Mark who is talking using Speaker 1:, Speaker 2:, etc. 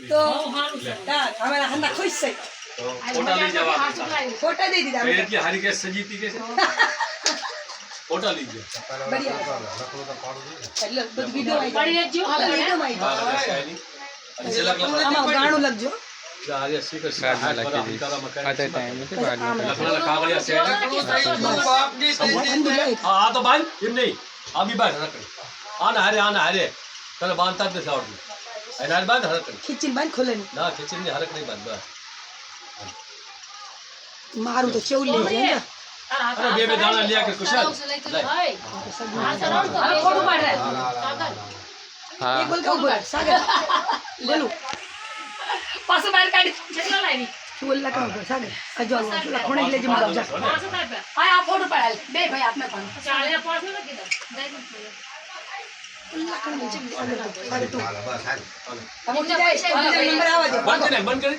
Speaker 1: તો हमारा हंदा खुश से
Speaker 2: तो फोटो लीजिए आप
Speaker 1: फोटो दे दीदा
Speaker 2: पेड़ की हरी के सजीती के फोटो लीजिए
Speaker 1: बढ़िया चलो वीडियो में
Speaker 3: पड़ी है जो हला
Speaker 1: वीडियो में
Speaker 2: अच्छे लग
Speaker 1: आमा गाणो लगजो
Speaker 2: आगे सीकर साथ में लगी
Speaker 4: आते टाइम में बाद में
Speaker 2: लखना लखा गया से
Speaker 1: अंदर
Speaker 2: हां तो भाई हिम नहीं अभी बाहर रख आना हरे चल बांधता दे साउंड एनार बांध हरक
Speaker 1: खिचिन बांध खोले नहीं
Speaker 2: ना खिचन नहीं हरक नहीं बांध
Speaker 1: मारू तो चौल ले जाएगा
Speaker 2: अरे बेबे दाना लिया के कुशल
Speaker 3: फोटो पड़ रहा है
Speaker 4: हां
Speaker 1: एक बोल का ऊपर सागर बोलो
Speaker 3: पास बाहर काट चला लाइनी
Speaker 1: बोल लगा ऊपर सागर अजो लखोने के लिए जमा जा
Speaker 3: हां आप फोटो पड़ा बे भाई आप में कौन चाले पास में किधर
Speaker 1: लखन में सागर तू
Speaker 2: बस
Speaker 1: अब उठ जाए नंबर आवाज
Speaker 2: बंद कर